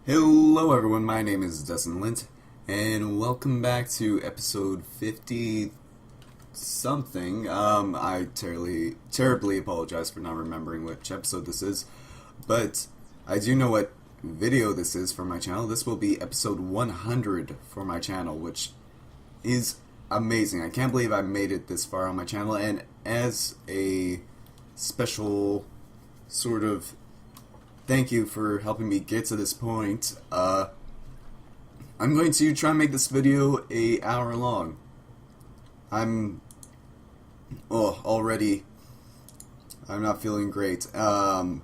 Hello everyone, my name is DustInLint, and welcome back to episode 50 something. I terribly apologize for not remembering which episode this is, but I do know what video this is for my channel. This will be episode 100 for my channel, which is amazing. I can't believe I made it this far on my channel, and as a special sort of thank you for helping me get to this point. I'm going to try and make this video an hour long. I'm already I'm not feeling great. Sorry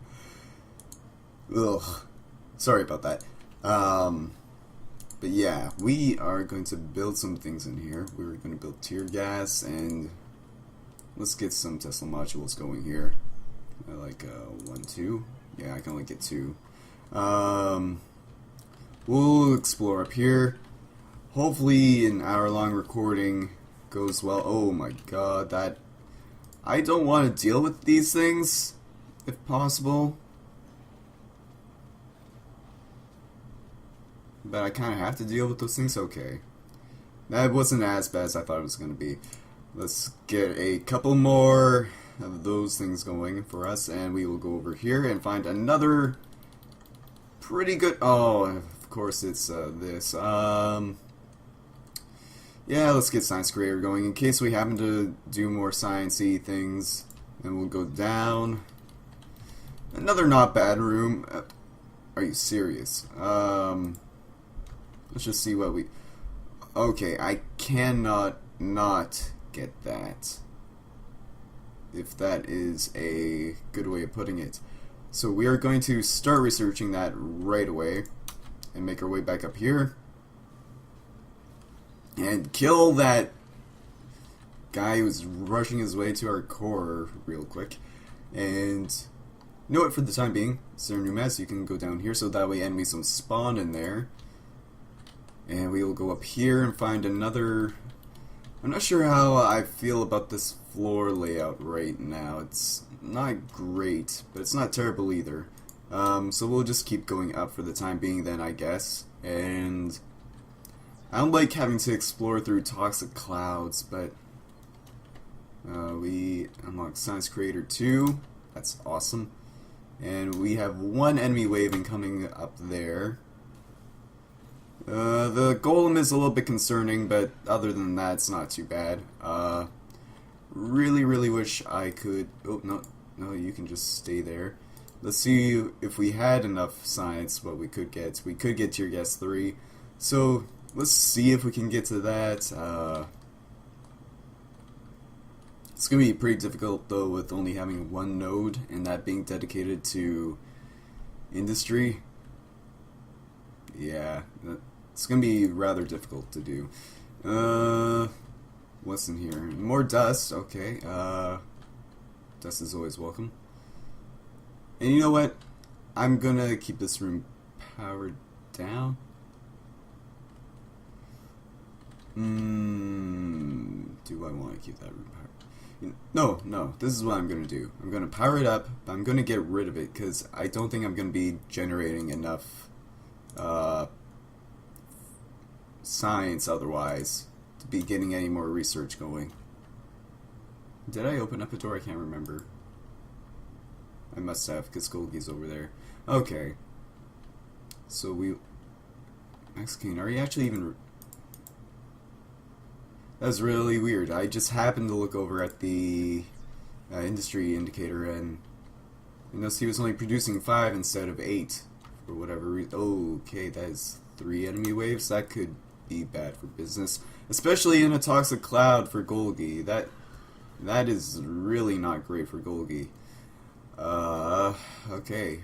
about that. But yeah, we are going to build some things in here. We're going to build tear gas, and let's get some Tesla modules going here. I like 1, 2. Yeah, I can only get 2. We'll explore up here. Hopefully an hour-long recording goes well. Oh my god, I don't want to deal with these things, if possible. But I kind of have to deal with those things? Okay. That wasn't as bad as I thought it was going to be. Let's get a couple more of those things going for us, and we will go over here and find another pretty good. Oh, of course it's this. Yeah, let's get Science Creator going in case we happen to do more sciencey things. And we'll go down. Another not bad room. Are you serious? Let's just see what we. Okay, I cannot not get that, if that is a good way of putting it. So we are going to start researching that right away and make our way back up here and kill that guy who's rushing his way to our core real quick. And you know what, for the time being, is there a new mess? You can go down here so that way enemies don't spawn in there. And we will go up here and find another. I'm not sure how I feel about this floor layout right now. It's not great, but it's not terrible either. So we'll just keep going up for the time being then, I guess. And I don't like having to explore through toxic clouds, but we unlock Science Creator 2. That's awesome. And we have one enemy wave incoming up there. The golem is a little bit concerning, but other than that, it's not too bad. Really wish I could. Oh no, you can just stay there. Let's see if we had enough science. What we could get. We could get Tear Gas 3. So let's see if we can get to that. It's gonna be pretty difficult though, with only having one node and that being dedicated to industry. Yeah. It's gonna be rather difficult to do. What's in here? More dust. Okay. Dust is always welcome. And you know what? I'm gonna keep this room powered down. Do I want to keep that room powered? No. This is what I'm gonna do. I'm gonna power it up, but I'm gonna get rid of it because I don't think I'm gonna be generating enough science otherwise to be getting any more research going. Did I open up a door? I can't remember. I must have, because Golgi's over there. Okay. So we. Mexican, are you actually even. That's really weird. I just happened to look over at the industry indicator and noticed he was only producing 5 instead of 8 for whatever reason. Okay, that is 3 enemy waves. That could be bad for business, especially in a toxic cloud for Golgi. That is really not great for Golgi. Okay,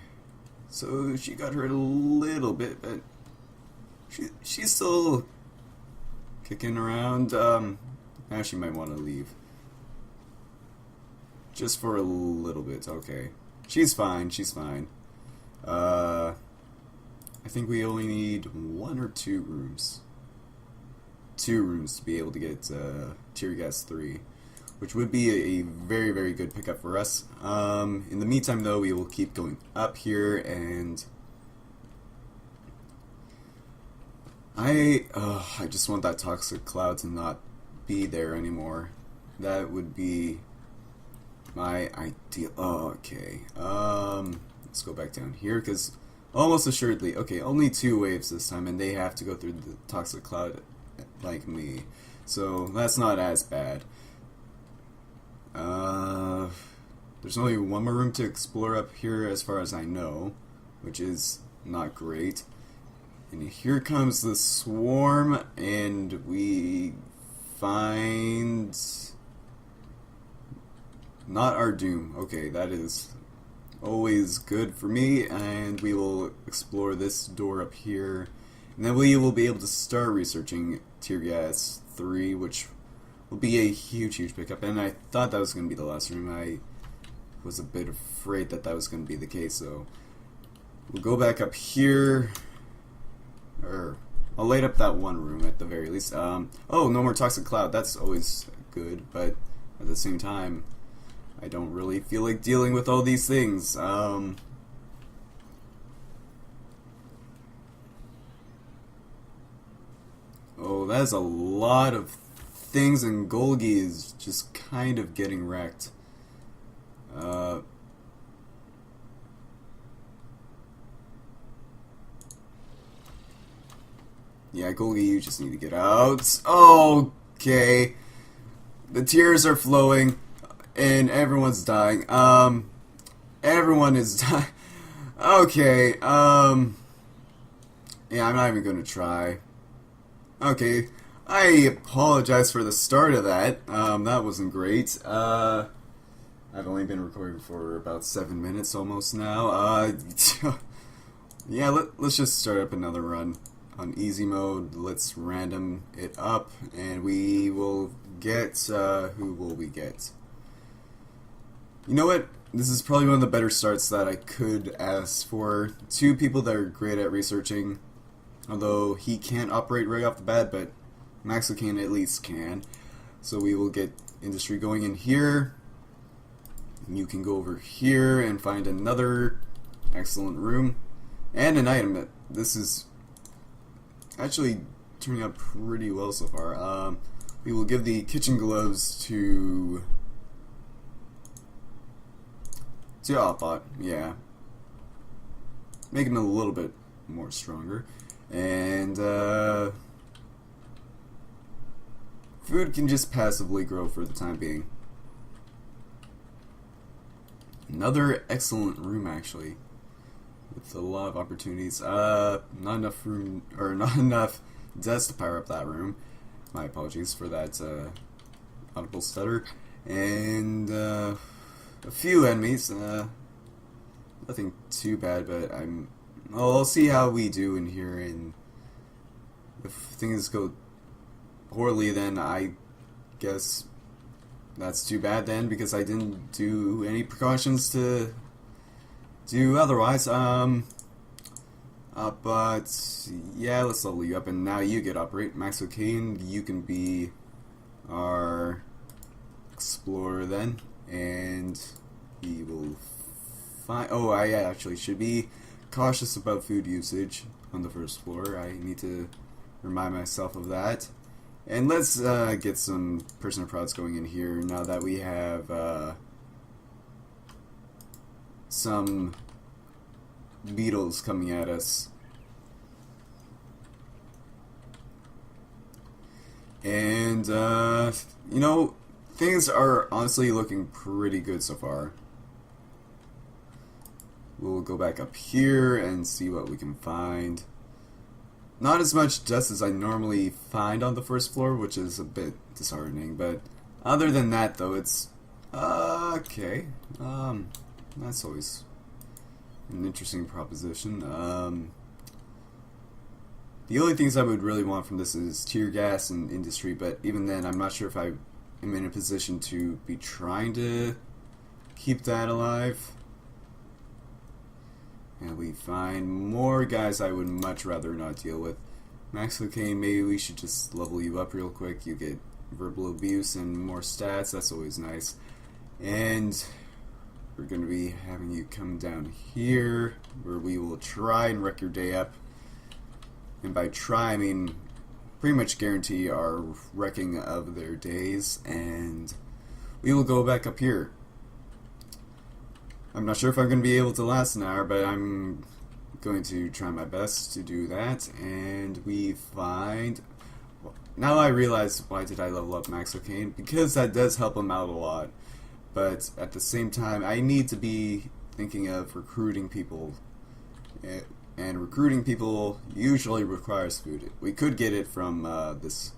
so she got hurt a little bit, but she's still kicking around. Now she might want to leave just for a little bit. Okay, she's fine. I think we only need 1 or 2 rooms. 2 rooms to be able to get Tear Gas 3, which would be a very good pickup for us. In the meantime, though, we will keep going up here and I just want that toxic cloud to not be there anymore. That would be my ideal. Oh, okay. Let's go back down here because almost assuredly, okay, only 2 waves this time, and they have to go through the toxic cloud like me. So that's not as bad. There's only 1 more room to explore up here as far as I know, which is not great. And here comes the swarm, and we find not our doom. Okay, that is always good for me, and we will explore this door up here, and then we will be able to start researching Tear Gas 3, which will be a huge pickup. And I thought that was going to be the last room. I was a bit afraid that that was going to be the case, so we'll go back up here. Or I'll light up that 1 room at the very least. Oh, no more toxic cloud. That's always good, but at the same time, I don't really feel like dealing with all these things. Oh, that is a lot of things, and Golgi is just kind of getting wrecked. Yeah, Golgi, you just need to get out. Okay. The tears are flowing, and everyone's dying. Everyone is dying. Okay, yeah, I'm not even gonna try. Okay, I apologize for the start of that. That wasn't great. I've only been recording for about 7 minutes almost now. Yeah, let's just start up another run on easy mode. Let's random it up, and we will get, who will we get? You know what? This is probably one of the better starts that I could ask for. 2 people that are great at researching, although he can't operate right off the bat, but Maxocane at least can. So we will get industry going in here. You can go over here and find another excellent room and an item. This is actually turning out pretty well so far. We will give the kitchen gloves to Othbot, yeah. Make him a little bit more stronger. And food can just passively grow for the time being. Another excellent room, actually, with a lot of opportunities. Not enough room, or not enough dust to power up that room. My apologies for that audible stutter. And a few enemies. Nothing too bad, but I'll see how we do in here. And if things go poorly, then I guess that's too bad then, because I didn't do any precautions to do otherwise. But yeah, let's level you up, and now you get operate. Maxocane, you can be our explorer then, and he will find. Oh, I actually should be cautious about food usage on the first floor. I need to remind myself of that. And let's get some prisoner prods going in here now that we have some beetles coming at us. And, you know, things are honestly looking pretty good so far. We'll go back up here and see what we can find. Not as much dust as I normally find on the first floor, which is a bit disheartening, but other than that, though, it's okay. That's always an interesting proposition. The only things I would really want from this is tear gas and industry, but even then, I'm not sure if I am in a position to be trying to keep that alive. And we find more guys I would much rather not deal with. Maxocane, maybe we should just level you up real quick. You get verbal abuse and more stats. That's always nice. And we're going to be having you come down here, where we will try and wreck your day up. And by try, I mean pretty much guarantee our wrecking of their days, and we will go back up here. I'm not sure if I'm going to be able to last an hour, but I'm going to try my best to do that. And we find... Now I realize why did I level up Max O'Kane, because that does help him out a lot. But at the same time, I need to be thinking of recruiting people. And recruiting people usually requires food. We could get it from this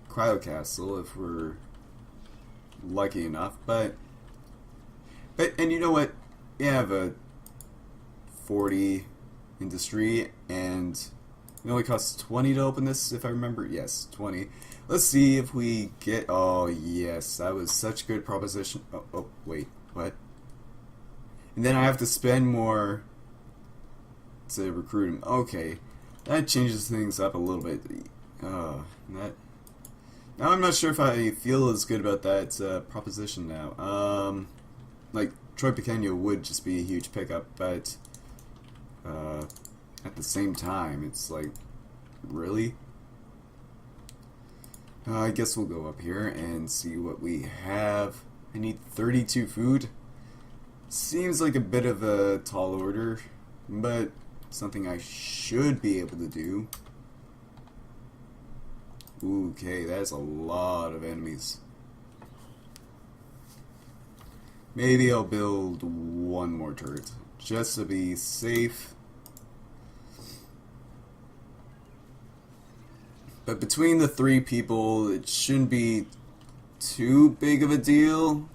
cryo castle if we're lucky enough, but and you know what? We have a 40 industry, and it only costs 20 to open this, if I remember. Yes, 20. Let's see if we get... Oh, yes, that was such a good proposition. Oh, wait, what? And then I have to spend more to recruit him. Okay, that changes things up a little bit. Now I'm not sure if I feel as good about that proposition now. Like, Troy Pequeno would just be a huge pickup, but at the same time, it's like, really? I guess we'll go up here and see what we have. I need 32 food. Seems like a bit of a tall order, but something I should be able to do. Okay, that's a lot of enemies. Maybe I'll build one more turret, just to be safe. But between the 3 people, it shouldn't be too big of a deal.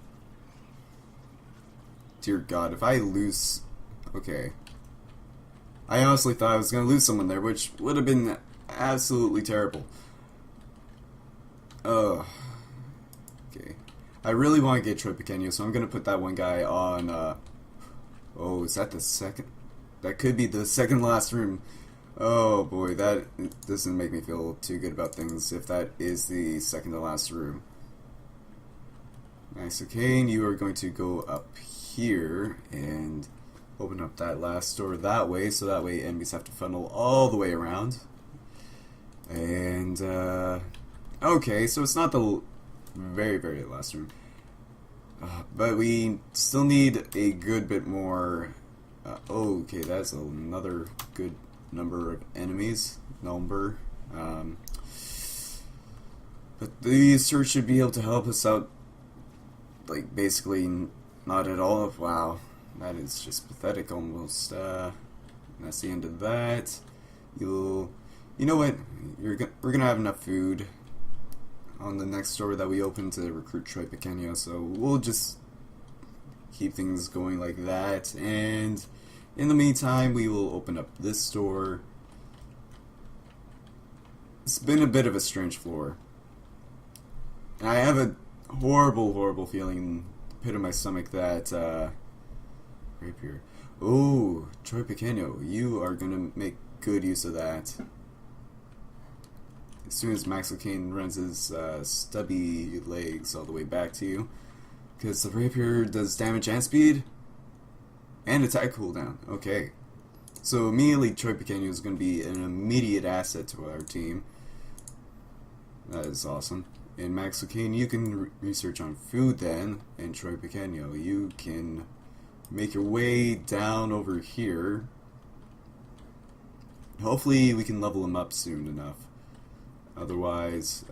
Dear God, if I lose... Okay. I honestly thought I was going to lose someone there, which would have been absolutely terrible. Okay. I really want to get Troy Pequeno, so I'm going to put that one guy on... Oh, is that the second? That could be the second last room. Oh boy, that doesn't make me feel too good about things if that is the second to last room. Nice, okay, you are going to go up here and open up that last door that way, so that way enemies have to funnel all the way around. And, okay, so it's not the very, very last room. But we still need a good bit more. Okay, that's another good number of enemies. But these turrets should be able to help us out, like, basically not at all. Wow, that is just pathetic almost. That's the end of that. You know what? We're gonna have enough food on the next store that we open to recruit Troy Pequeno, so we'll just keep things going like that. And in the meantime, we will open up this store. It's been a bit of a strange floor. And I have a horrible, horrible feeling in the pit of my stomach that, right here. Oh, Troy Pequeno, you are going to make good use of that. As soon as Max O'Kane runs his stubby legs all the way back to you. Because the rapier does damage and speed. And attack cooldown. Okay. So immediately Troy Pequeno is going to be an immediate asset to our team. That is awesome. And Max O'Kane, you can research on food then. And Troy Pequeno, you can make your way down over here. Hopefully we can level him up soon enough. Otherwise,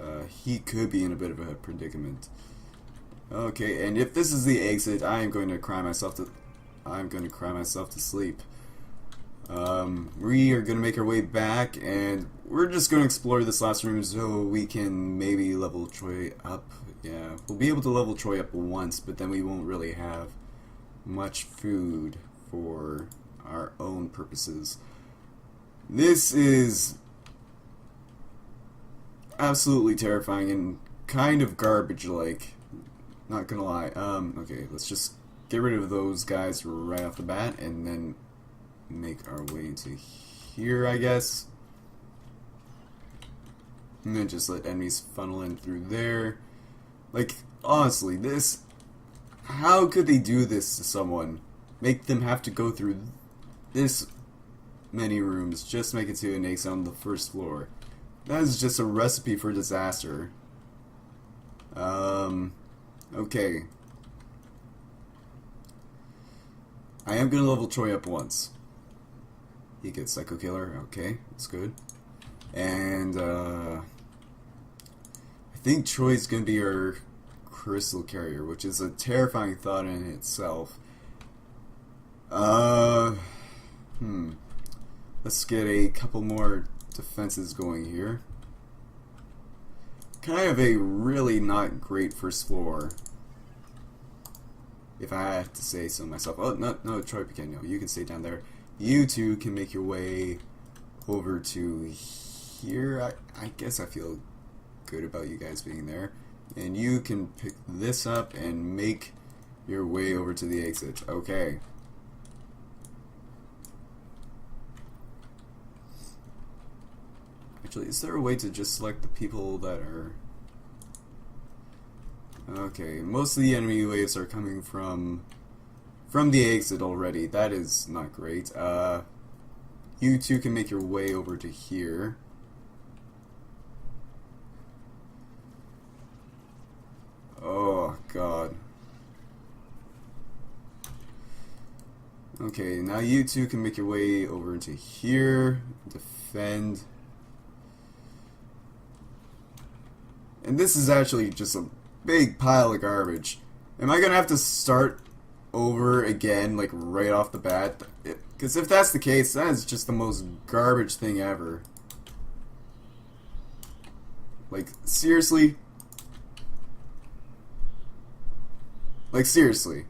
he could be in a bit of a predicament. Okay, and if this is the exit, I am going to cry myself to sleep. We are going to make our way back, and we're just going to explore this last room so we can maybe level Troy up. Yeah, we'll be able to level Troy up once, but then we won't really have much food for our own purposes. This is absolutely terrifying and kind of garbage-like. Not gonna lie. Okay, let's just get rid of those guys right off the bat, and then make our way into here, I guess. And then just let enemies funnel in through there. Like, honestly, this... How could they do this to someone? Make them have to go through this many rooms just make it to an exit on the first floor. That is just a recipe for disaster. Okay. I am gonna level Troy up once. He gets Psycho Killer, okay, that's good. And, I think Troy's gonna be our Crystal Carrier, which is a terrifying thought in itself. Let's get a couple more defenses going here. Kind of a really not great first floor, if I have to say so myself. Oh, no, Troy Pequeno, you can stay down there. You two can make your way over to here. I guess I feel good about you guys being there. And you can pick this up and make your way over to the exit. Okay. Actually, is there a way to just select the people that are... Okay, most of the enemy waves are coming from the exit already. That is not great. You two can make your way over to here. Oh, God. Okay, now you two can make your way over to here. Defend. And this is actually just a big pile of garbage. Am I gonna have to start over again, like right off the bat? Because if that's the case, that is just the most garbage thing ever. Like, seriously? Like, seriously.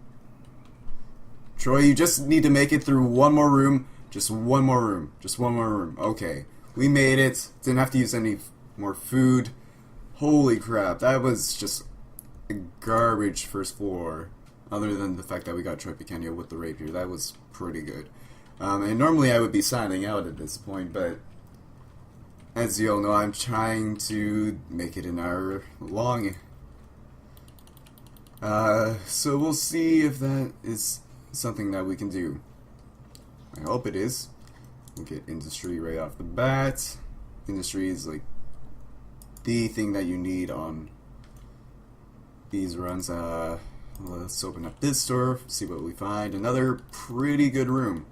Troy, you just need to make it through one more room. Just one more room. Just one more room. Okay. We made it. Didn't have to use any more food. Holy crap. That was just a garbage first floor. Other than the fact that we got Troy Pequeno with the rapier. That was pretty good. And normally I would be signing out at this point, but as you all know, I'm trying to make it an hour long. So we'll see if that is something that we can do. I hope it is. We'll get industry right off the bat. Industry is like the thing that you need on these runs. Let's open up this door, see what we find. Another pretty good room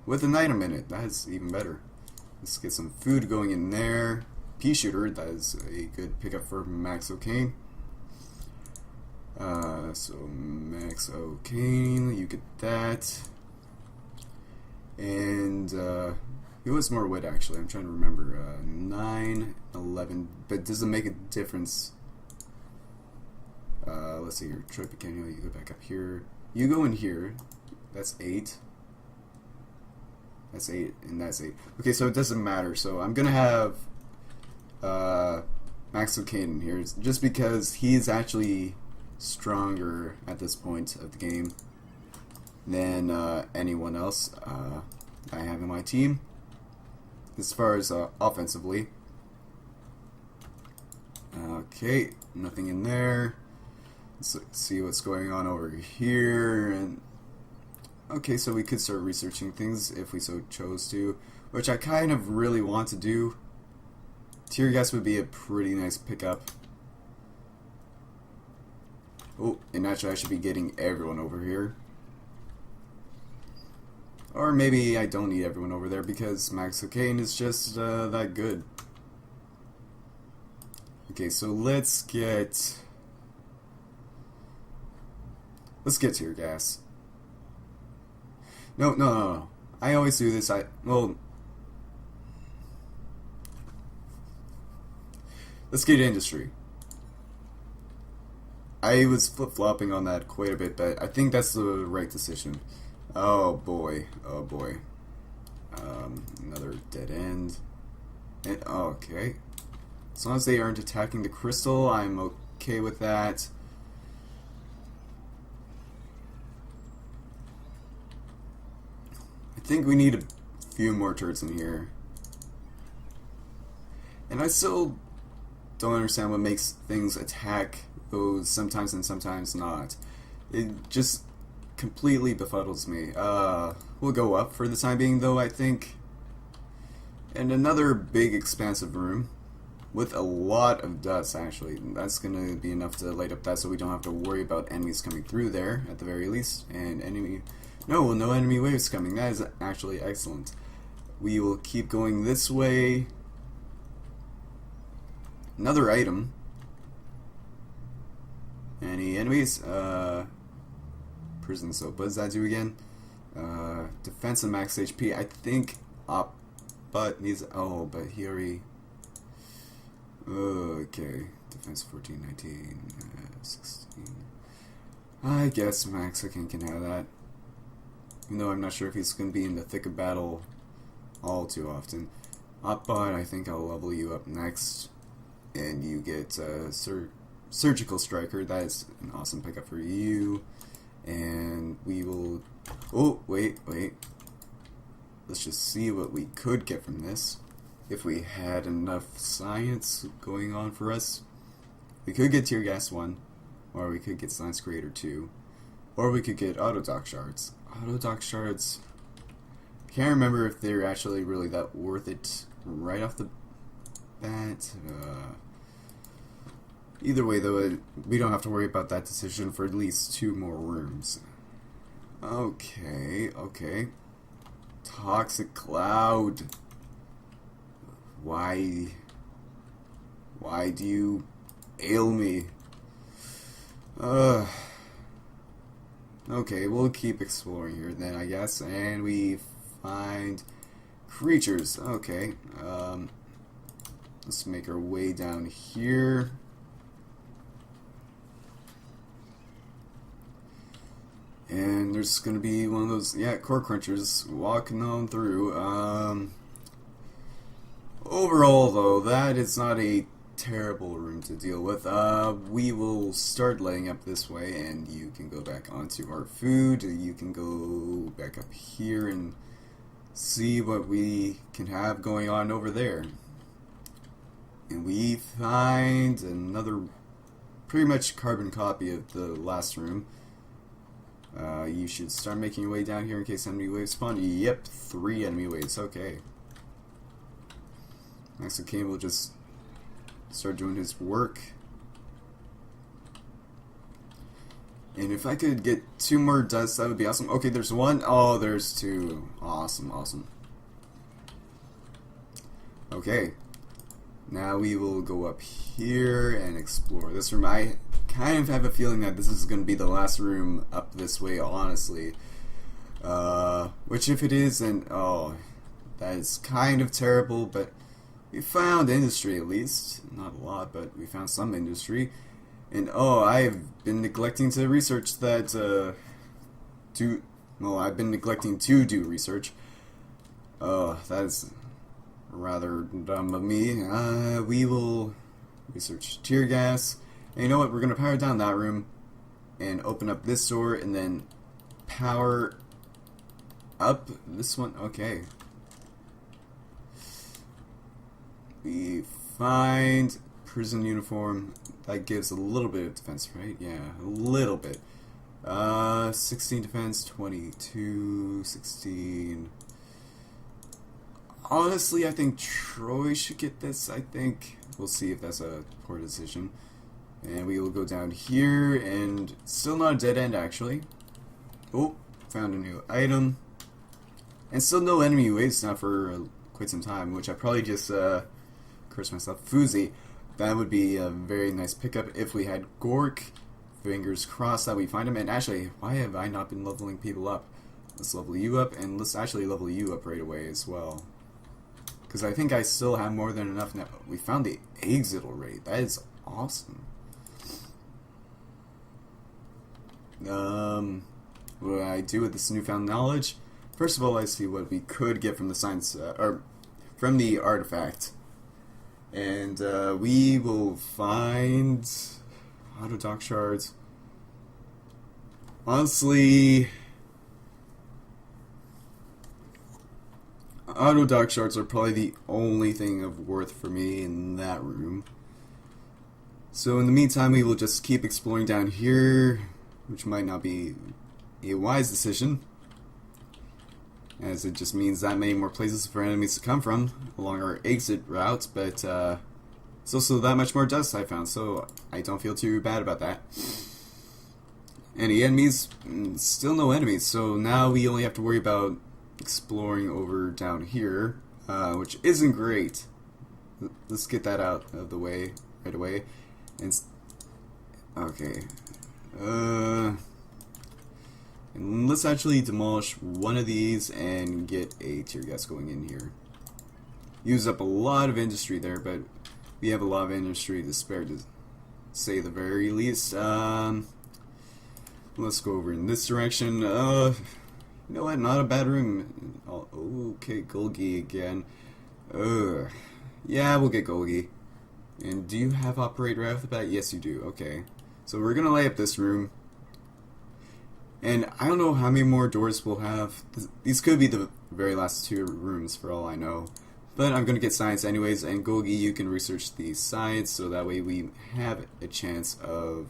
with an item in it. That is even better. Let's get some food going in there. Pea shooter, that is a good pickup for Max O'Kane. So Max O'Kane, you get that. And it was more wood actually. I'm trying to remember. 9, 11, but does it make a difference? Let's see here. Troy Pequeno, you go back up here. You go in here. That's 8. That's 8, and that's 8. Okay, so it doesn't matter. So I'm gonna have Max O'Kane in here, just because he's actually stronger at this point of the game than anyone else I have in my team, as far as offensively. Okay, nothing in there. Let's see what's going on over here. And okay, so we could start researching things if we so chose to, which I kind of really want to do. Tear gas would be a pretty nice pickup. Oh, and actually I should be getting everyone over here. Or maybe I don't need everyone over there because Max O'Kane is just that good. Okay, so let's get tear gas. No. I always do this. Let's get industry. I was flip-flopping on that quite a bit, but I think that's the right decision. Oh boy. Another dead end. And, okay. As long as they aren't attacking the crystal, I'm okay with that. I think we need a few more turrets in here. And I still don't understand what makes things attack those sometimes and sometimes not. It just completely befuddles me. we'll go up for the time being, though, I think. And another big, expansive room with a lot of dust, actually. That's going to be enough to light up that so we don't have to worry about enemies coming through there, at the very least. And no enemy waves coming. That is actually excellent. We will keep going this way. Another item. Any enemies? Prison soap. What does that do again? Defense and max HP. I think but needs. Oh, but he already. Okay. Defense 14, 19, 16. I guess Max can have that. Even though I'm not sure if he's going to be in the thick of battle all too often. But I think I'll level you up next. And you get Surgical Striker. That is an awesome pickup for you. And we will... Oh, wait. Let's just see what we could get from this. If we had enough science going on for us. We could get Tear Gas 1. Or we could get Science Creator 2. Or we could get Autodoc Shards. Autodoc Shards... Can't remember if they're actually really that worth it right off the bat. Either way, though, we don't have to worry about that decision for at least 2 more rooms. Okay. Toxic Cloud. Why do you ail me? Okay, we'll keep exploring here then, I guess. And we find creatures. Okay. Let's make our way down here. And there's going to be one of those, core crunchers walking on through. Overall, though, that is not a terrible room to deal with. We will start laying up this way, and you can go back onto our food. You can go back up here and see what we can have going on over there. And we find another pretty much carbon copy of the last room. You should start making your way down here in case enemy waves spawn. Yep, 3 enemy waves. Okay. Max O'Kane will just start doing his work. And if I could get 2 more dust, that would be awesome. Okay, there's 1. Oh, there's 2. Awesome. Okay. Now we will go up here and explore this room. I kind of have a feeling that this is going to be the last room up this way, honestly. Which if it is, then, that is kind of terrible, but we found industry at least. Not a lot, but we found some industry. And, I've been neglecting to research that, I've been neglecting to do research. That is rather dumb of me. We will research tear gas. And you know what? We're going to power down that room and open up this door and then power up this one. Okay. We find prison uniform. That gives a little bit of defense, right? Yeah, a little bit. 16 defense, 22, 16. Honestly, I think Troy should get this, I think. We'll see if that's a poor decision. And we will go down here, and still not a dead end, actually. Oh, found a new item. And still no enemy waves now for quite some time, which I probably just cursed myself. Foozy. That would be a very nice pickup if we had Gork. Fingers crossed that we find him. And actually, why have I not been leveling people up? Let's level you up, and let's actually level you up right away as well. Because I think I still have more than enough now. We found the exit already. That is awesome. What do I do with this newfound knowledge? First of all, I see what we could get from the science, or from the artifact. And we will find Autodoc Shards. Honestly, Autodoc Shards are probably the only thing of worth for me in that room. So in the meantime, we will just keep exploring down here, which might not be a wise decision. as it just means that many more places for enemies to come from along our exit route, but it's also that much more dust I found, so I don't feel too bad about that. Any enemies? Still no enemies, so now we only have to worry about exploring over down here, which isn't great. Let's get that out of the way right away. And okay. And let's actually demolish one of these and get a tear gas going in here. Use up a lot of industry there, but we have a lot of industry to spare, to say the very least. Let's go over in this direction. You know what? Not a bad room. Oh, okay, Golgi again. Yeah, we'll get Golgi. And do you have operate right off the bat? Yes, you do. Okay. So we're gonna lay up this room. And I don't know how many more doors we'll have. These could be the very last two rooms for all I know. But I'm gonna get science anyways, and Golgi, you can research the science so that way we have a chance of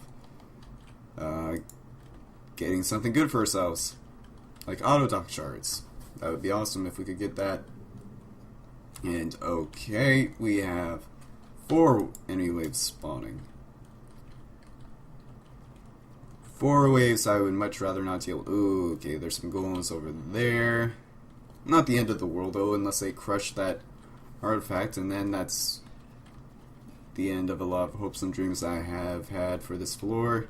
getting something good for ourselves. Like auto dock shards. That would be awesome if we could get that. And okay, we have 4 enemy waves spawning. 4 waves I would much rather not deal with. Ooh, okay, there's some golems over there. Not the end of the world though, unless they crush that artifact, and then that's the end of a lot of hopes and dreams I have had for this floor.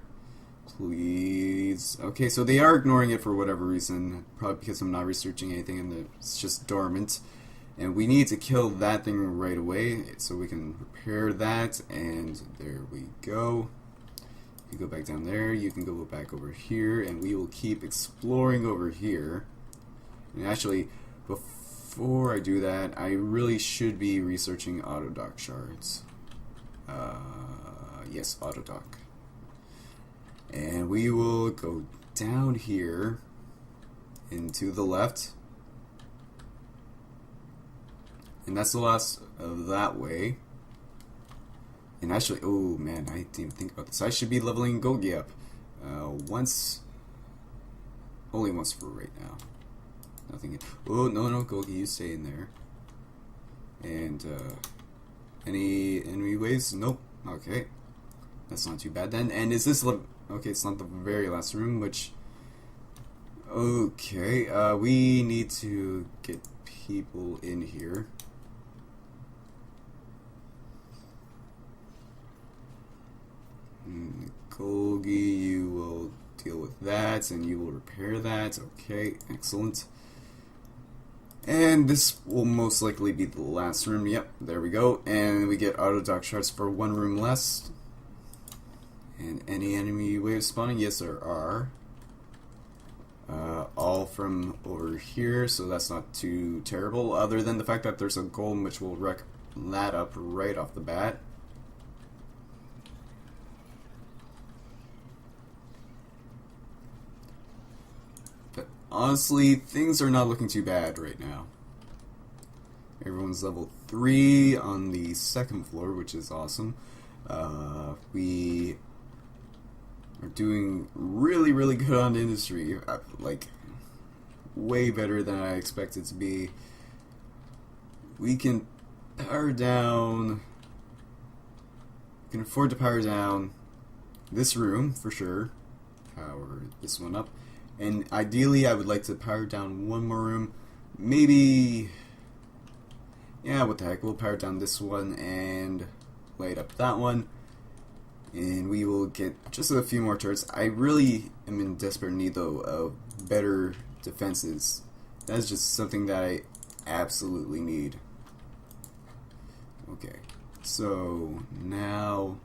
Please. Okay, so they are ignoring it for whatever reason. Probably because I'm not researching anything and it's just dormant. And we need to kill that thing right away so we can repair that. And there we go. You go back down there. You can go back over here. And we will keep exploring over here. And actually, before I do that, I really should be researching auto dock shards. Yes, auto dock. And we will go down here and to the left. And that's the last of that way. And actually, oh man, I didn't even think about this. I should be leveling Golgi up. Only once for right now. Nothing. Oh, no, Golgi, you stay in there. And, any enemy waves? Nope. Okay. That's not too bad then. And is this okay, it's not the very last room, which... Okay, we need to get people in here. Golgi, you will deal with that, and you will repair that. Okay, excellent. And this will most likely be the last room. Yep, there we go. And we get auto dock shards for 1 room less. And any enemy waves spawning? Yes, there are. All from over here, so that's not too terrible, other than the fact that there's a golem which will wreck that up right off the bat. But honestly, things are not looking too bad right now. Everyone's level 3 on the 2nd floor, which is awesome. We are doing really good on industry, like way better than I expected to be. We can power down, we can afford to power down this room for sure, power this one up, and ideally I would like to power down 1 more room, maybe, yeah, what the heck, we'll power down this one and light up that one. And we will get just a few more turrets. I really am in desperate need, though, of better defenses. That's just something that I absolutely need. Okay, so now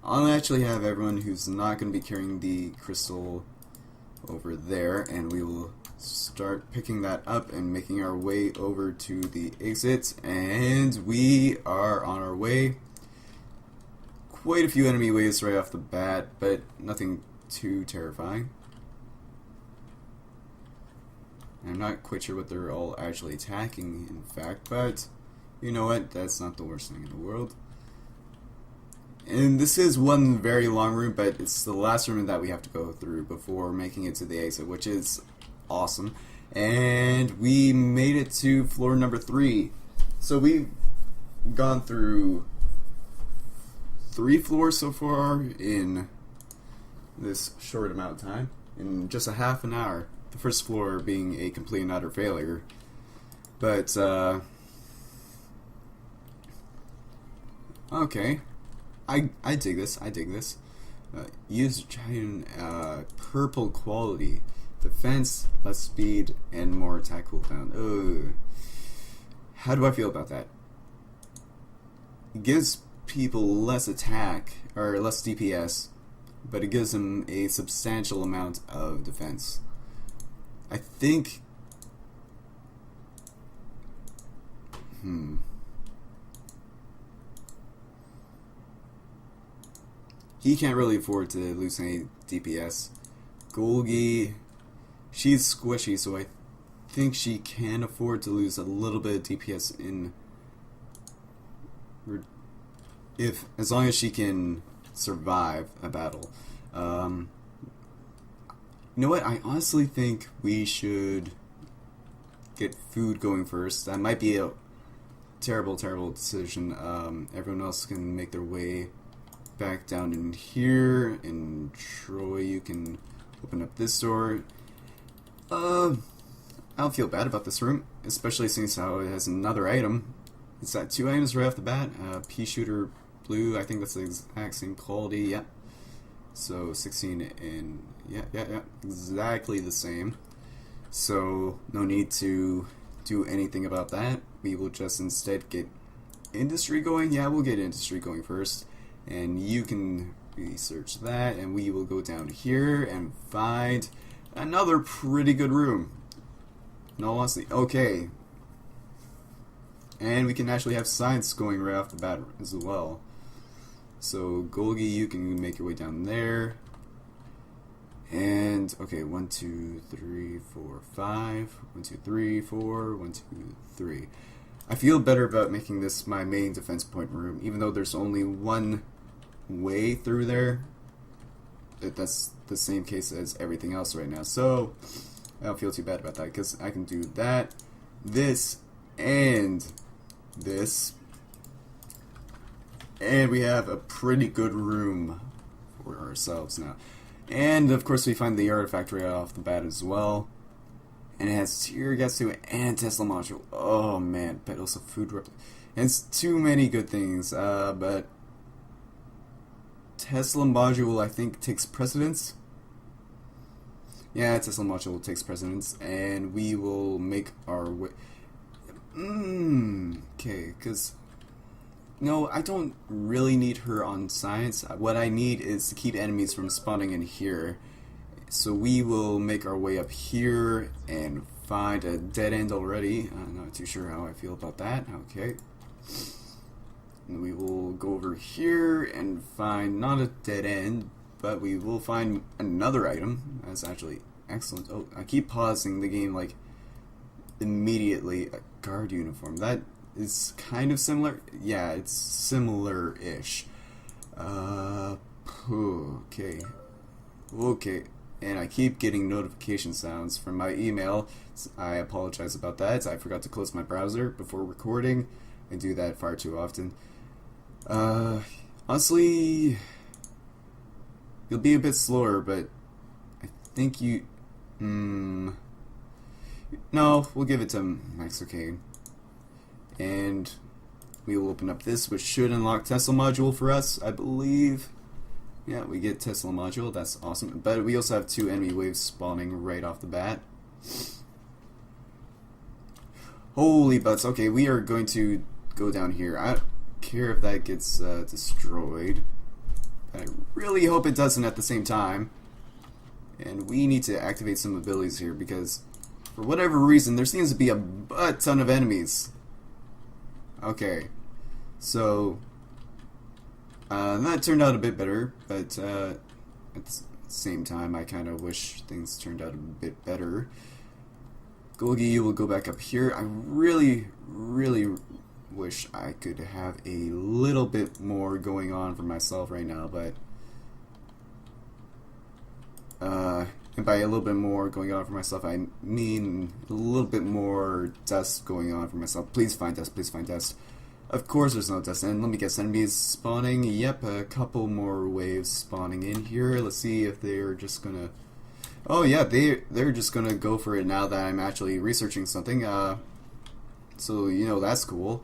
I'll actually have everyone who's not going to be carrying the crystal over there, and we will start picking that up and making our way over to the exit. And we are on our way. Quite a few enemy waves right off the bat, but nothing too terrifying. I'm not quite sure what they're all actually attacking, in fact, but you know what? That's not the worst thing in the world. And this is one very long room, but it's the last room that we have to go through before making it to the exit, which is awesome. And we made it to floor number 3. So we've gone through 3 floors so far in this short amount of time, in just a half an hour. The first floor being a complete and utter failure. But, okay. I dig this. Use giant purple quality. Defense, less speed, and more attack cooldown. Ugh. How do I feel about that? It gives people less attack, or less DPS, but it gives them a substantial amount of defense. I think... He can't really afford to lose any DPS. Golgi, she's squishy, so I think she can afford to lose a little bit of DPS in... as long as she can survive a battle. You know what? I honestly think we should get food going first. That might be a terrible decision. Everyone else can make their way back down in here. And Troy, you can open up this door. I don't feel bad about this room, especially since how it has another item. It's got 2 items right off the bat. Pea shooter blue, I think that's the exact same quality, yeah. So 16 and yeah, exactly the same. So no need to do anything about that. We will just instead get industry going. Yeah, we'll get industry going first. And you can research that, and we will go down here and find another pretty good room. No, honestly, okay. And we can actually have science going right off the bat as well. So, Golgi, you can make your way down there. And, okay, 1, 2, 3, 4, 5. 1, 2, 3, 4. 1, 2, 3. I feel better about making this my main defense point room, even though there's only one way through there. That's the same case as everything else right now. So, I don't feel too bad about that, because I can do that, this, and this. And we have a pretty good room for ourselves now. And, of course, we find the artifact right off the bat as well. And it has tear gas to it and Tesla module. Oh, man. But also food and it's too many good things. But Tesla module, I think, takes precedence. Yeah, Tesla module takes precedence. And we will make our way... Okay, because... No, I don't really need her on science. What I need is to keep enemies from spawning in here. So we will make our way up here and find a dead end already. I'm not too sure how I feel about that. Okay. And we will go over here and find not a dead end, but we will find another item. That's actually excellent. Oh, I keep pausing the game like immediately. A guard uniform. That is kind of similar. Yeah, it's similar-ish. Okay. Okay. And I keep getting notification sounds from my email. I apologize about that. I forgot to close my browser before recording. I do that far too often. Honestly, you'll be a bit slower, but I think you... No, we'll give it to Max Okay. And we will open up this, which should unlock Tesla module for us, I believe. Yeah, we get Tesla module. That's awesome. But we also have 2 enemy waves spawning right off the bat. Holy butts. Okay, we are going to go down here. I don't care if that gets destroyed. I really hope it doesn't at the same time. And we need to activate some abilities here because for whatever reason, there seems to be a butt ton of enemies. Okay, so that turned out a bit better, but at the same time, I kind of wish things turned out a bit better. Golgi will go back up here. I really wish I could have a little bit more going on for myself right now, but And by a little bit more going on for myself, I mean a little bit more dust going on for myself. Please find dust, please find dust. Of course there's no dust, and let me guess, enemies spawning? Yep, a couple more waves spawning in here. Let's see if they're just gonna... Oh yeah, they're just gonna go for it now that I'm actually researching something. So, you know, that's cool.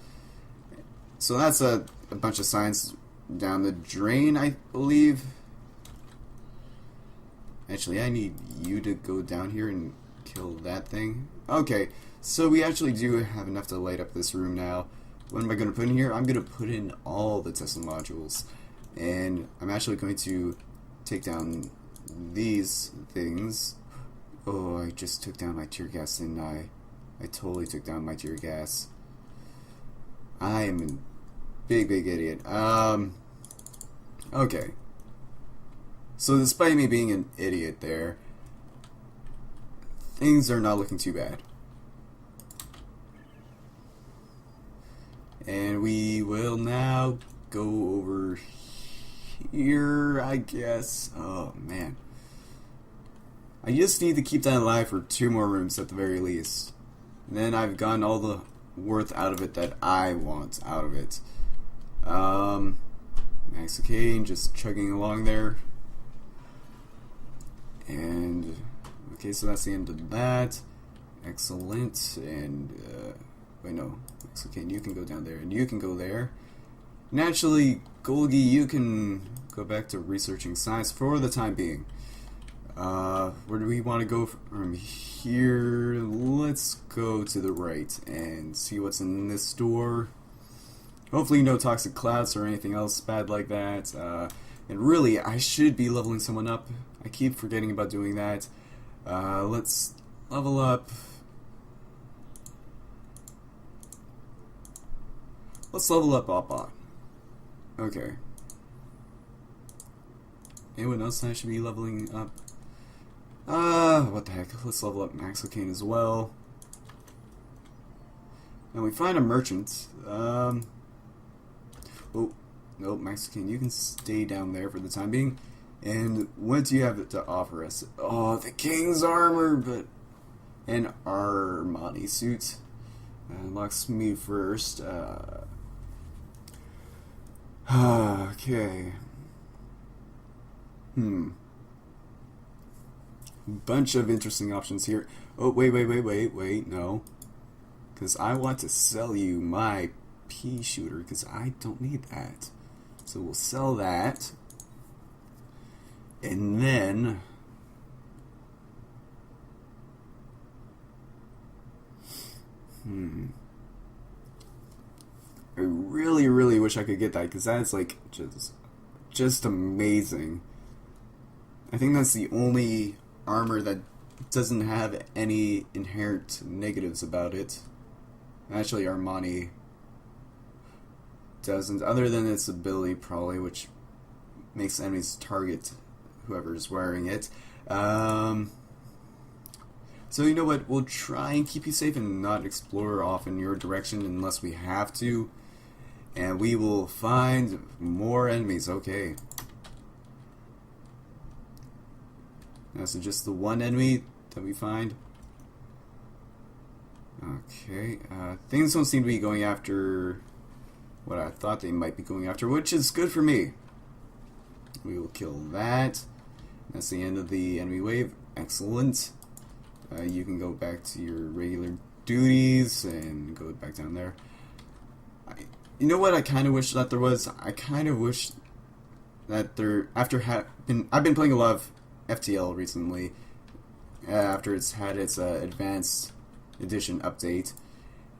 So that's a bunch of science down the drain, I believe. Actually, I need you to go down here and kill that thing. Okay, so we actually do have enough to light up this room now. What am I going to put in here? I'm going to put in all the Tesla modules. And I'm actually going to take down these things. Oh, I just took down my tear gas, didn't I? I totally took down my tear gas. I am a big idiot. Okay. So despite me being an idiot there, things are not looking too bad. And we will now go over here, I guess. Oh, man. I just need to keep that alive for 2 more rooms at the very least. And then I've gotten all the worth out of it that I want out of it. Max Cocaine just chugging along there. And, okay, so that's the end of that. Excellent. And, wait, no. Max Cocaine, you can go down there, and you can go there. Naturally, Golgi, you can go back to researching science for the time being. Where do we want to go from here? Let's go to the right and see what's in this door. Hopefully no toxic clouds or anything else bad like that. And really, I should be leveling someone up. I keep forgetting about doing that. Let's level up. Let's level up Oppa. Okay. Anyone else I should be leveling up? What the heck? Let's level up Max Cocaine as well. And we find a merchant. Oh, nope, Max Cocaine, you can stay down there for the time being. And what do you have to offer us? Oh, the King's armor, but an Armani suit. Unlocks me first. Okay. Bunch of interesting options here. Oh, wait, no. Because I want to sell you my pea shooter, because I don't need that. So we'll sell that. And then... I really wish I could get that, because that's like just amazing. I think that's the only armor that doesn't have any inherent negatives about it. Actually, Armani doesn't, other than its ability probably, which makes enemies target whoever's wearing it. So you know what, we'll try and keep you safe and not explore off in your direction unless we have to. And we will find more enemies, okay. Now, so just the one enemy that we find. Okay, things don't seem to be going after what I thought they might be going after, which is good for me. We will kill that. That's the end of the enemy wave. Excellent. You can go back to your regular duties and go back down there. You know what I kind of wish that there was? I kind of wish that there, I've been playing a lot of FTL recently, after it's had its advanced edition update,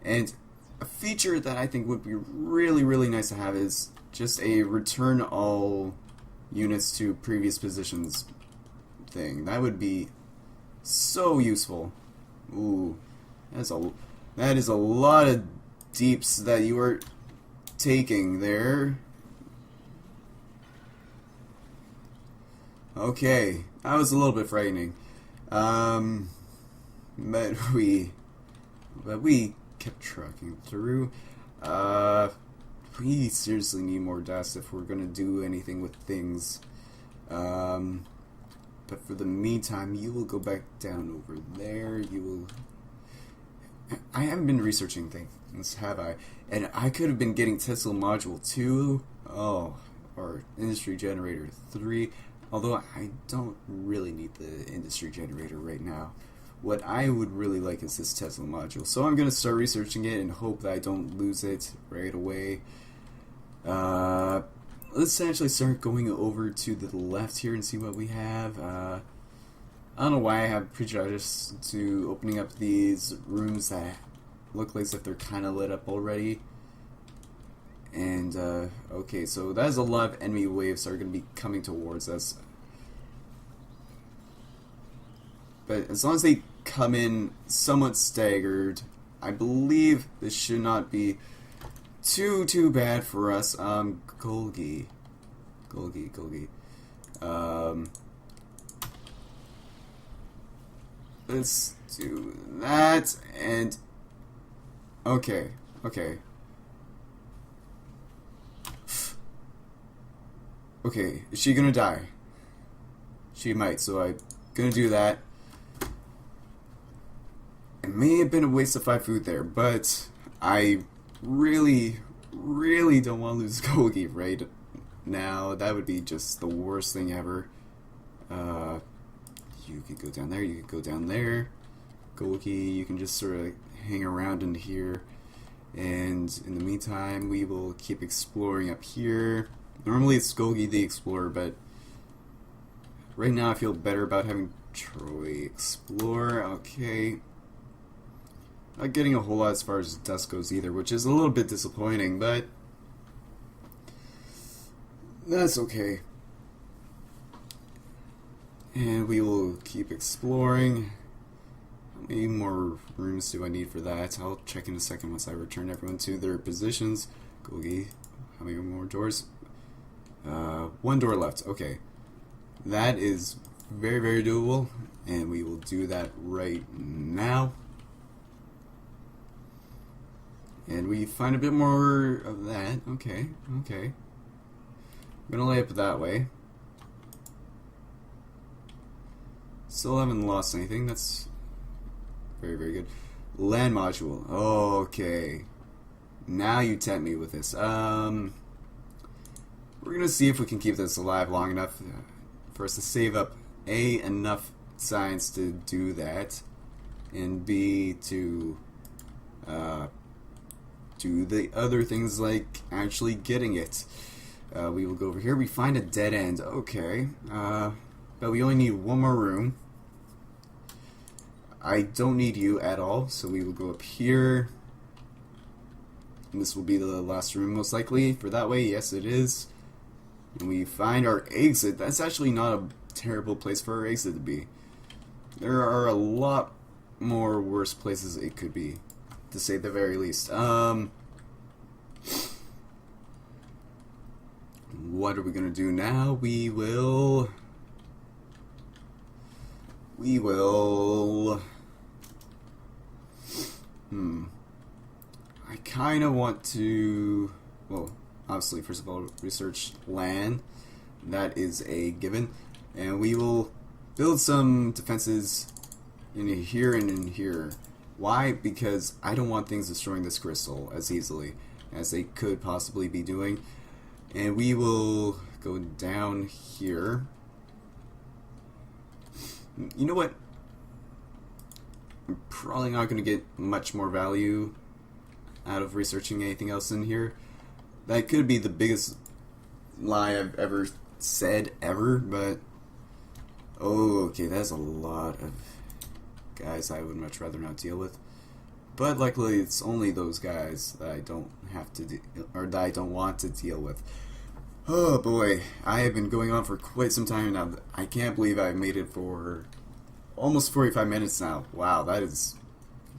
and a feature that I think would be really nice to have is just a return all units to previous positions thing. That would be so useful. Ooh, that is a lot of deeps that you are taking there. Okay, that was a little bit frightening. But we kept trucking through. We seriously need more dust if we're gonna do anything with things. But But for the meantime, you will go back down over there. You will... I haven't been researching things, have I? And I could have been getting Tesla Module 2. Oh, or Industry Generator 3. Although I don't really need the Industry Generator right now. What I would really like is this Tesla Module. So I'm going to start researching it and hope that I don't lose it right away. Let's actually start going over to the left here and see what we have. I don't know why I have prejudice to opening up these rooms that look like if they're kind of lit up already. And, okay, so that's a lot of enemy waves that are going to be coming towards us. But as long as they come in somewhat staggered, I believe this should not be too bad for us. Golgi. Let's do that, and okay. Okay, is she gonna die? She might, so I'm gonna do that. It may have been a waste of 5 food there, but I really don't want to lose Golgi right now. That would be just the worst thing ever. You could go down there, you could go down there. Golgi, you can just sort of hang around in here. And in the meantime, we will keep exploring up here. Normally it's Golgi the Explorer, but right now I feel better about having Troy explore. Okay. Not getting a whole lot as far as dust goes either, which is a little bit disappointing, but that's okay. And we will keep exploring. How many more rooms do I need for that? I'll check in a second once I return everyone to their positions. Golgi, how many more doors? 1 door left. Okay. That is very doable, and we will do that right now. And we find a bit more of that. Okay. I'm gonna lay it that way. Still haven't lost anything. That's very good. Land module. Okay. Now you tempt me with this. We're gonna see if we can keep this alive long enough for us to save up A, enough science to do that, and B, to do the other things like actually getting it. We will go over here. We find a dead end. Okay. But we only need 1 more room. I don't need you at all, so we will go up here. And this will be the last room most likely. For that way, yes it is. And we find our exit. That's actually not a terrible place for our exit to be. There are a lot more worse places it could be, to say the very least. What are we gonna do now? We will I kinda want to, well, obviously first of all research land. That is a given. And we will build some defenses in here and in here. Why? Because I don't want things destroying this crystal as easily as they could possibly be doing. And we will go down here. You know what? I'm probably not going to get much more value out of researching anything else in here. That could be the biggest lie I've ever said ever, but oh, okay, that's a lot of guys I would much rather not deal with. But luckily, it's only those guys that I don't have to or that I don't want to deal with. Oh boy, I have been going on for quite some time now. I can't believe I've made it for almost 45 minutes now. Wow, that is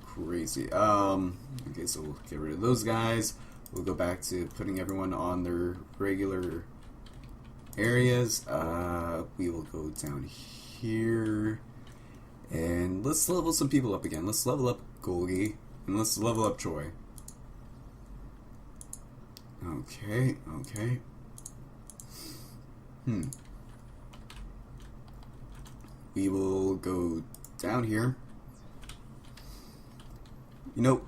crazy. Okay, so we'll get rid of those guys. We'll go back to putting everyone on their regular areas. We will go down here. And let's level some people up again. Let's level up Golgi. And let's level up Troy. Okay. we will go down here. You know,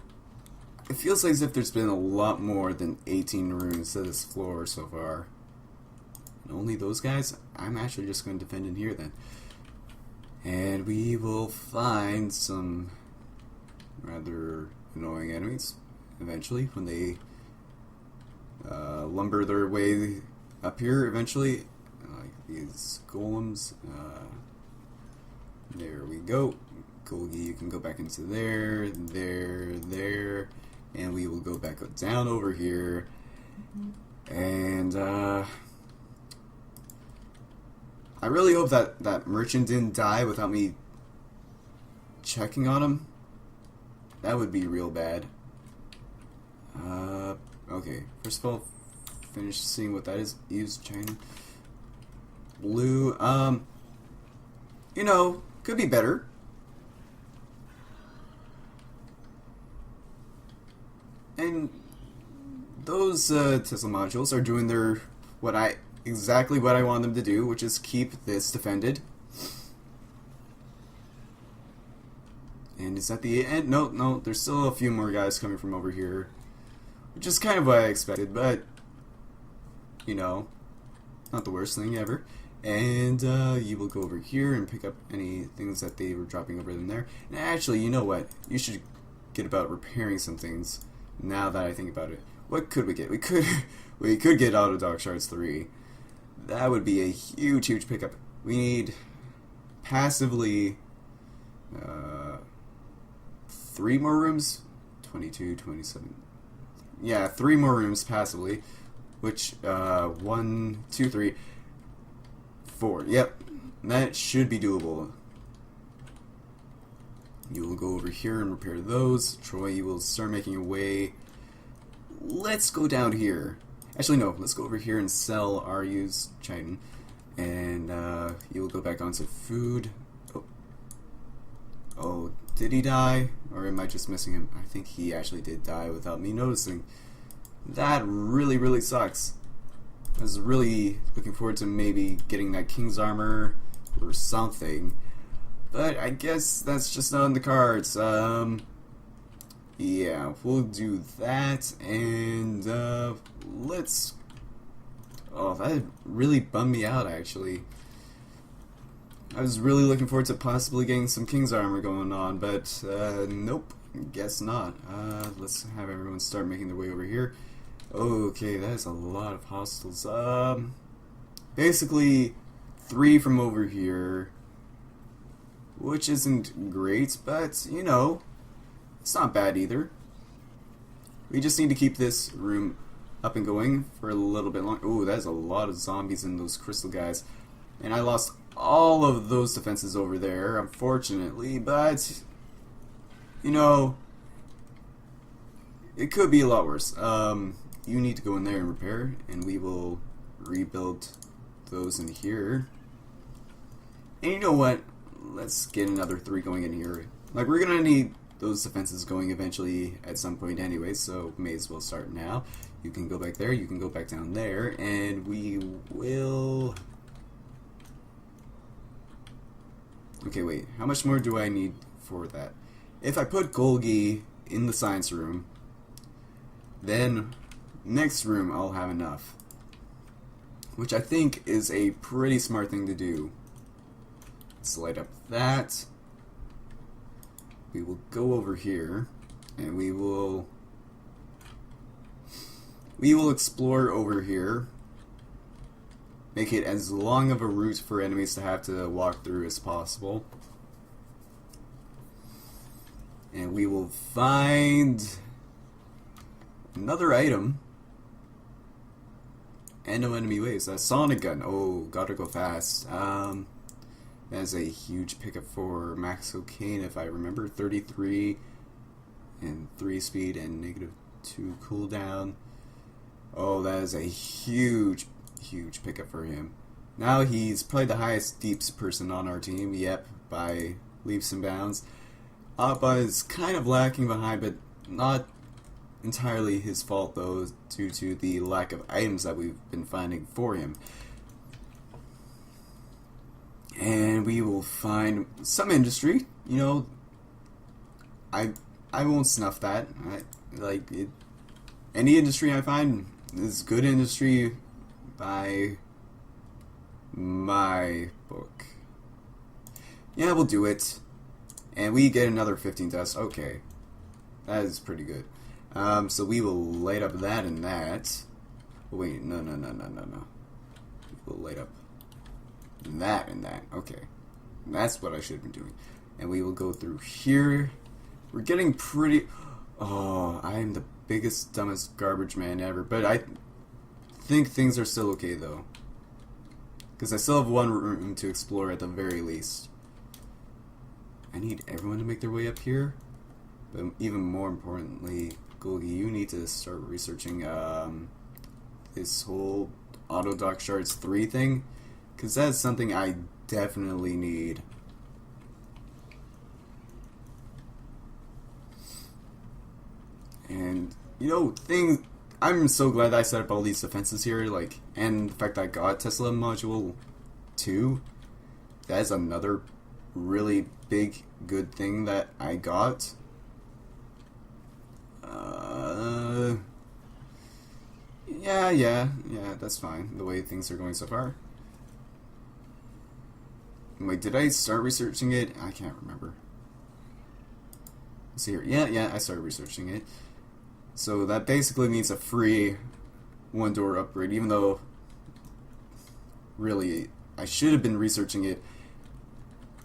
it feels like as if there's been a lot more than 18 rooms to this floor so far. And only those guys? I'm actually just going to defend in here then. And we will find some rather annoying enemies eventually when they lumber their way up here eventually. Like these golems. There we go. Golgi, you can go back into there, there, and we will go back down over here. And I really hope that merchant didn't die without me checking on him. That would be real bad. Okay, first of all, finish seeing what that is. Use China. Blue, you know, could be better. And those Tesla modules are doing their exactly what I want them to do, which is keep this defended. And is that the end? No, there's still a few more guys coming from over here, which is kind of what I expected, but you know, not the worst thing ever. And you will go over here and pick up any things that they were dropping over in there. And actually, you know what? You should get about repairing some things. Now that I think about it, what could we get? We could get Auto Dog Shards 3. That would be a huge pickup. We need passively 3 more rooms. 22, 27. Yeah, 3 more rooms passively. Which 1, 2, 3, 4. Yep, that should be doable. You will go over here and repair those. Troy, you will start making your way. Let's go down here. Actually, no. Let's go over here and sell our used chitin. And you will go back onto food. Oh, did he die? Or am I just missing him? I think he actually did die without me noticing. That really sucks. I was really looking forward to maybe getting that King's Armor or something. But I guess that's just not in the cards. Yeah, we'll do that, and let's... Oh, that really bummed me out, actually. I was really looking forward to possibly getting some King's Armor going on, but nope, guess not. Let's have everyone start making their way over here. Okay, that is a lot of hostiles. Basically, 3 from over here, which isn't great, but, you know, it's not bad either. We just need to keep this room up and going for a little bit longer. Ooh, that's a lot of zombies and those crystal guys. And I lost all of those defenses over there, unfortunately, but, you know, it could be a lot worse. You need to go in there and repair, and we will rebuild those in here. And you know what? Let's get another 3 going in here. Like, we're gonna need those defenses going eventually at some point anyway, so may as well start now. You can go back there, you can go back down there, and we will... Okay, wait, how much more do I need for that? If I put Golgi in the science room, then next room I'll have enough. Which I think is a pretty smart thing to do. Let's light up that. We will go over here, and we will explore over here. Make it as long of a route for enemies to have to walk through as possible. And we will find another item. And no enemy waves. A sonic gun. Oh, gotta go fast. That is a huge pickup for Max Cocaine, if I remember. 33 and 3 speed and -2 cooldown. Oh, that is a huge pickup for him. Now he's probably the highest deeps person on our team. Yep, by leaps and bounds. Appa is kind of lacking behind, but not entirely his fault, though, due to the lack of items that we've been finding for him. And we will find some industry. You know, I won't snuff that. Any industry I find is good industry by my book. Yeah, we'll do it. And we get another 15 dust. Okay. That is pretty good. So we will light up that and that. Oh, wait, no. We'll light up that and that. Okay. That's what I should have been doing. And we will go through here. We're getting pretty... Oh, I am the biggest, dumbest garbage man ever. But I think things are still okay, though. Because I still have one room to explore at the very least. I need everyone to make their way up here. But even more importantly, Golgi, you need to start researching this whole Auto Dock Shards 3 thing. Because that's something I definitely need. And, you know, I'm so glad I set up all these defenses here, like, and the fact that I got Tesla Module 2. That is another really big, good thing that I got. Yeah, that's fine, the way things are going so far. Wait, did I start researching it? I can't remember. Let's see here. Yeah, I started researching it. So that basically means a free one-door upgrade, even though, really, I should have been researching it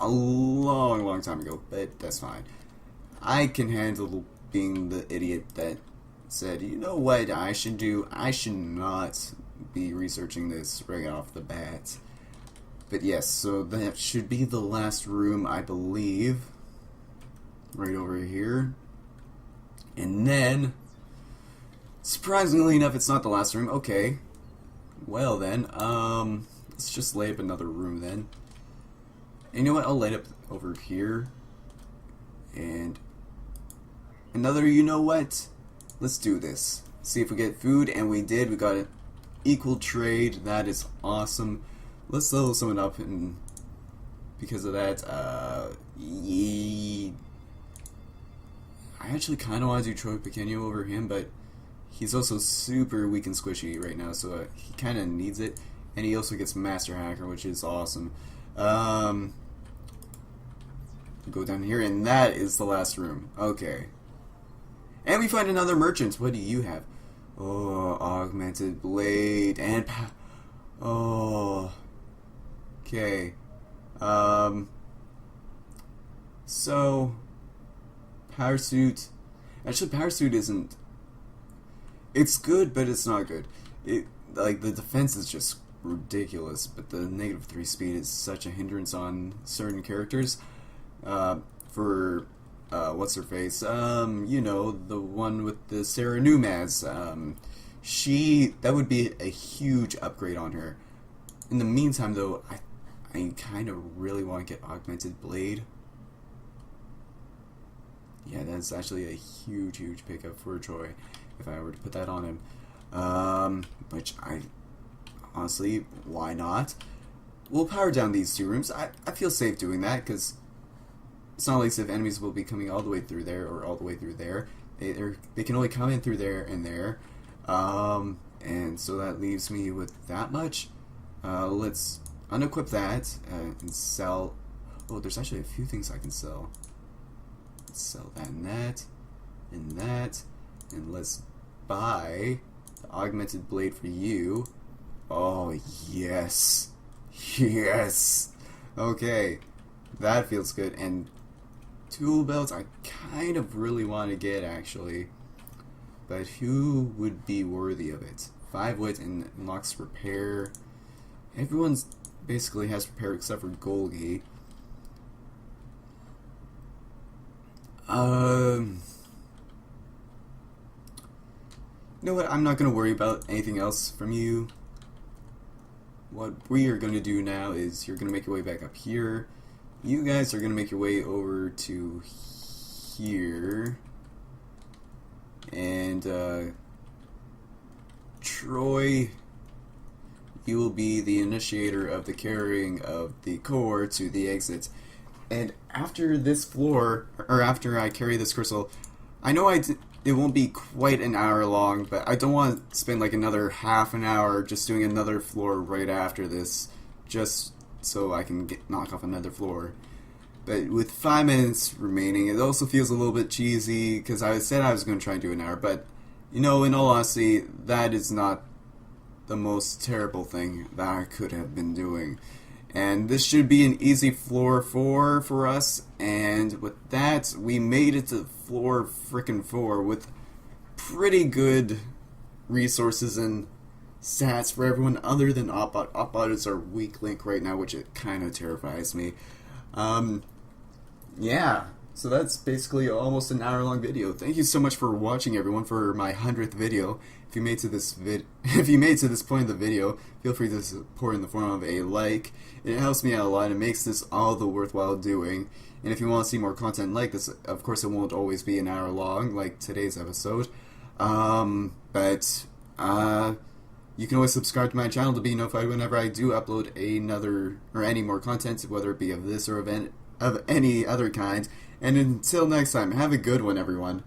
a long time ago, but that's fine. I can handle being the idiot that said, you know what I should do? I should not be researching this right off the bat. But yes, so that should be the last room, I believe. Right over here. And then, surprisingly enough, it's not the last room. Okay. Well then, let's just lay up another room then. And you know what? I'll light up over here. And another, you know what? Let's do this. See if we get food, and we did. We got an equal trade. That is awesome. Let's level someone up, and because of that, I actually kind of want to do Troy Pequeño over him, but he's also super weak and squishy right now, so he kind of needs it. And he also gets Master Hacker, which is awesome. Go down here, and that is the last room. Okay. And we find another merchant. What do you have? Oh, Augmented Blade and oh. Okay. So Power Suit. Actually, Power Suit isn't. It's good, but it's not good. Like the defense is just ridiculous, but the -3 speed is such a hindrance on certain characters. For what's her face? You know, the one with the Sarah Numaz. That would be a huge upgrade on her. In the meantime, though, I kind of really want to get Augmented Blade. Yeah, that's actually a huge pickup for Troy if I were to put that on him. Which honestly, why not? We'll power down these two rooms. I feel safe doing that because it's not like as if enemies will be coming all the way through there or all the way through there. They can only come in through there and there. And so that leaves me with that much. Let's unequip that and sell. Oh, there's actually a few things I can sell. Let's sell that and that and that. And let's buy the Augmented Blade for you. Oh, yes. Yes. Okay. That feels good. And tool belts I kind of really want to get, actually. But who would be worthy of it? 5 wit and unlocks repair. Everyone's basically has repair except for Golgi. You know what? I'm not going to worry about anything else from you. What we are going to do now is you're going to make your way back up here. You guys are going to make your way over to here. And, Troy, you will be the initiator of the carrying of the core to the exit. And after this floor, or after I carry this crystal, I know it won't be quite an hour long, but I don't want to spend like another half an hour just doing another floor right after this, just so I can knock off another floor. But with 5 minutes remaining, it also feels a little bit cheesy, because I said I was going to try and do an hour, but, you know, in all honesty, that is not the most terrible thing that I could have been doing. And this should be an easy floor 4 for us, and with that, we made it to floor frickin' 4 with pretty good resources and stats for everyone other than Opbot. Opbot is our weak link right now, which it kind of terrifies me. Yeah, so that's basically almost an hour-long video. Thank you so much for watching, everyone, for my 100th video. If you made to this point in the video, feel free to support in the form of a like. It helps me out a lot. It makes this all the worthwhile doing. And if you want to see more content like this, of course, it won't always be an hour long, like today's episode. You can always subscribe to my channel to be notified whenever I do upload another or any more content, whether it be of this or of any other kind. And until next time, have a good one, everyone.